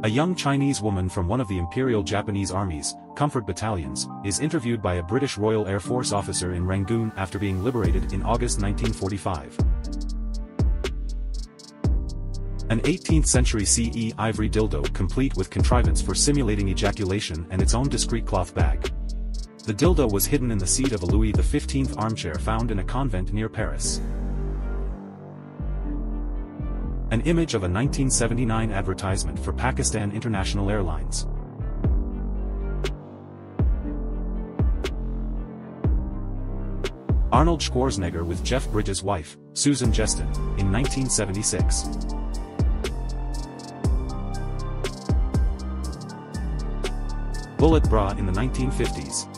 A young Chinese woman from one of the Imperial Japanese Army's comfort battalions is interviewed by a British Royal Air Force officer in Rangoon after being liberated in August 1945. An 18th-century CE ivory dildo complete with contrivance for simulating ejaculation and its own discreet cloth bag. The dildo was hidden in the seat of a Louis XV armchair found in a convent near Paris. An image of a 1979 advertisement for Pakistan International Airlines. Arnold Schwarzenegger with Jeff Bridges' wife, Susan Geston, in 1976. Bullet bra in the 1950s.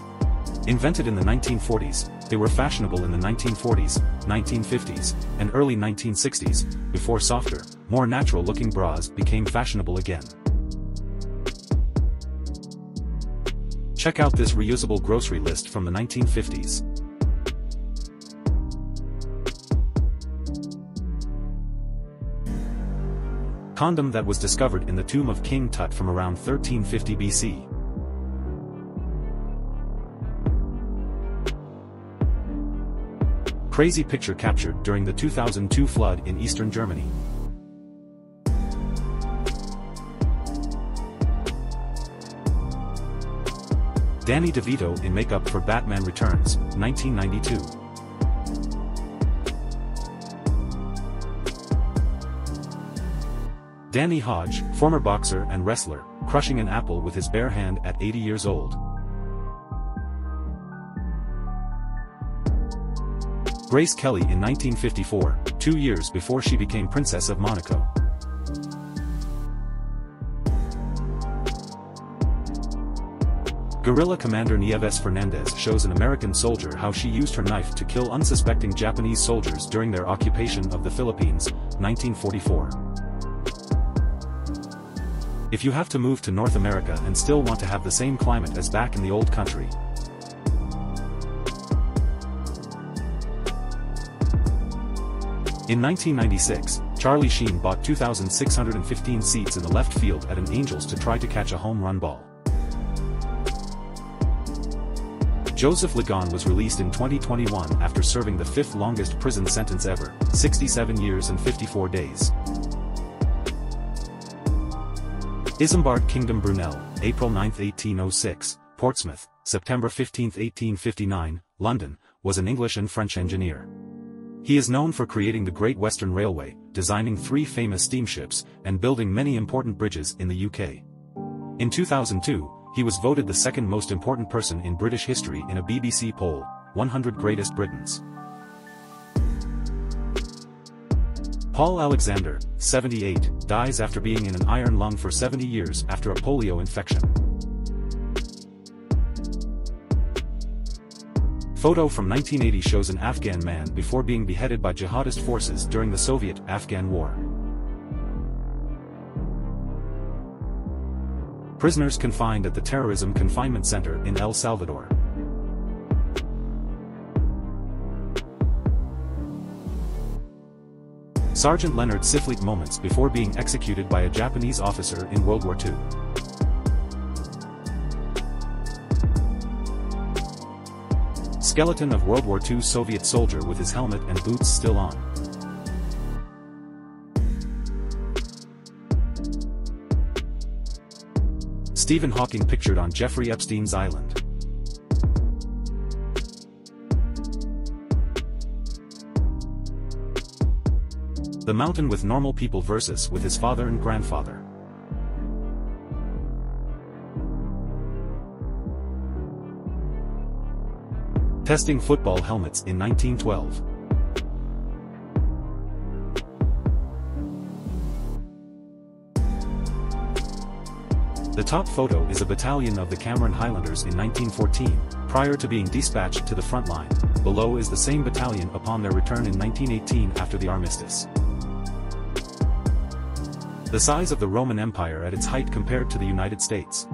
Invented in the 1940s, they were fashionable in the 1940s, 1950s, and early 1960s, before softer, more natural-looking bras became fashionable again. Check out this reusable grocery list from the 1950s. Condom that was discovered in the tomb of King Tut from around 1350 BC. Crazy picture captured during the 2002 flood in eastern Germany. Danny DeVito in makeup for Batman Returns, 1992. Danny Hodge, former boxer and wrestler, crushing an apple with his bare hand at 80 years old. Grace Kelly in 1954, 2 years before she became Princess of Monaco. Guerrilla Commander Nieves Fernandez shows an American soldier how she used her knife to kill unsuspecting Japanese soldiers during their occupation of the Philippines, 1944. If you have to move to North America and still want to have the same climate as back in the old country. In 1996, Charlie Sheen bought 2,615 seats in the left field at an Angels to try to catch a home run ball. Joseph Ligon was released in 2021 after serving the 5th longest prison sentence ever, 67 years and 54 days. Isambard Kingdom Brunel, April 9, 1806, Portsmouth, September 15, 1859, London, was an English and French engineer. He is known for creating the Great Western Railway, designing 3 famous steamships, and building many important bridges in the UK. In 2002, he was voted the 2nd most important person in British history in a BBC poll, 100 Greatest Britons. Paul Alexander, 78, dies after being in an iron lung for 70 years after a polio infection. Photo from 1980 shows an Afghan man before being beheaded by jihadist forces during the Soviet-Afghan War. Prisoners confined at the Terrorism Confinement Center in El Salvador. Sergeant Leonard Siflete moments before being executed by a Japanese officer in World War II. Skeleton of World War II Soviet soldier with his helmet and boots still on. Stephen Hawking pictured on Jeffrey Epstein's island. The mountain with normal people versus with his father and grandfather. Testing football helmets in 1912. The top photo is a battalion of the Cameron Highlanders in 1914, prior to being dispatched to the front line. Below is the same battalion upon their return in 1918 after the armistice. The size of the Roman Empire at its height compared to the United States.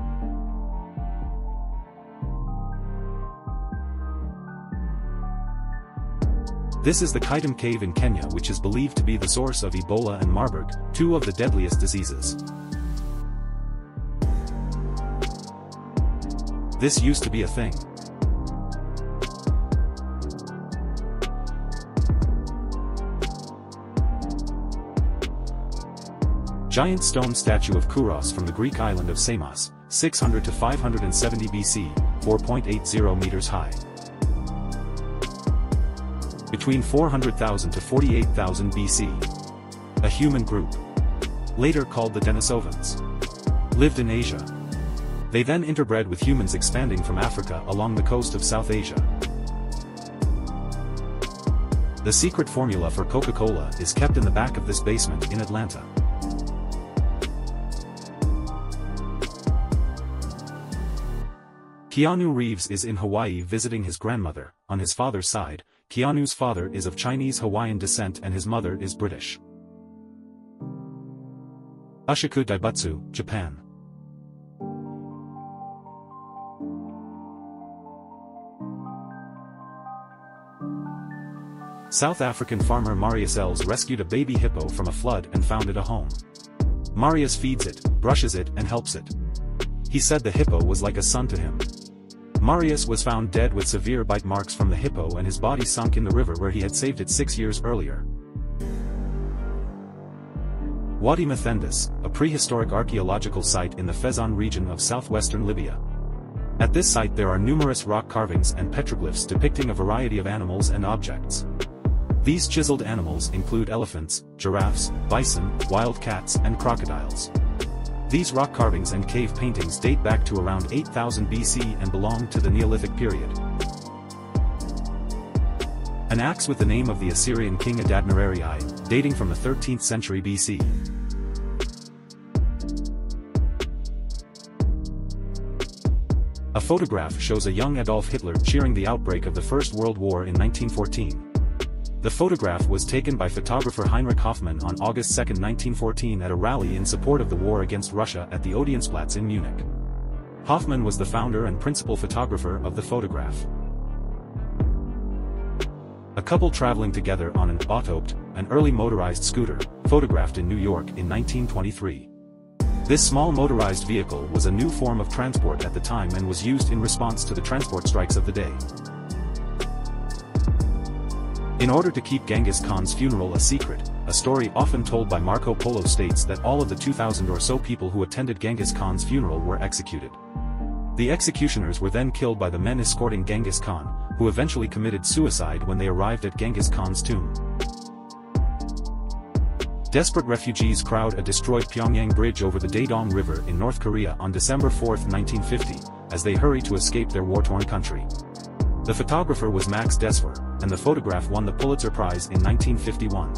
This is the Kaitum Cave in Kenya, which is believed to be the source of Ebola and Marburg, 2 of the deadliest diseases. This used to be a thing. Giant stone statue of Kouros from the Greek island of Samos, 600 to 570 BC, 4.80 meters high. Between 400,000 to 48,000 BC. A human group, later called the Denisovans, lived in Asia. They then interbred with humans expanding from Africa along the coast of South Asia. The secret formula for Coca-Cola is kept in the back of this basement in Atlanta. Keanu Reeves is in Hawaii visiting his grandmother. On his father's side, Keanu's father is of Chinese-Hawaiian descent and his mother is British. Ushiku Daibutsu, Japan. South African farmer Marius Els rescued a baby hippo from a flood and found it a home. Marius feeds it, brushes it and helps it. He said the hippo was like a son to him. Marius was found dead with severe bite marks from the hippo and his body sunk in the river where he had saved it 6 years earlier. Wadi Methendis, a prehistoric archaeological site in the Fezzan region of southwestern Libya. At this site there are numerous rock carvings and petroglyphs depicting a variety of animals and objects. These chiseled animals include elephants, giraffes, bison, wild cats and crocodiles. These rock carvings and cave paintings date back to around 8000 BC and belong to the Neolithic period. An axe with the name of the Assyrian king Adad-nirari, dating from the 13th century BC. A photograph shows a young Adolf Hitler cheering the outbreak of the First World War in 1914. The photograph was taken by photographer Heinrich Hoffmann on August 2, 1914 at a rally in support of the war against Russia at the Odeonsplatz in Munich. Hoffmann was the founder and principal photographer of the photograph. A couple traveling together on an Autopt, an early motorized scooter, photographed in New York in 1923. This small motorized vehicle was a new form of transport at the time and was used in response to the transport strikes of the day. In order to keep Genghis Khan's funeral a secret, a story often told by Marco Polo states that all of the 2,000 or so people who attended Genghis Khan's funeral were executed. The executioners were then killed by the men escorting Genghis Khan, who eventually committed suicide when they arrived at Genghis Khan's tomb. Desperate refugees crowd a destroyed Pyongyang bridge over the Daedong River in North Korea on December 4, 1950, as they hurry to escape their war-torn country. The photographer was Max Desver, and the photograph won the Pulitzer Prize in 1951.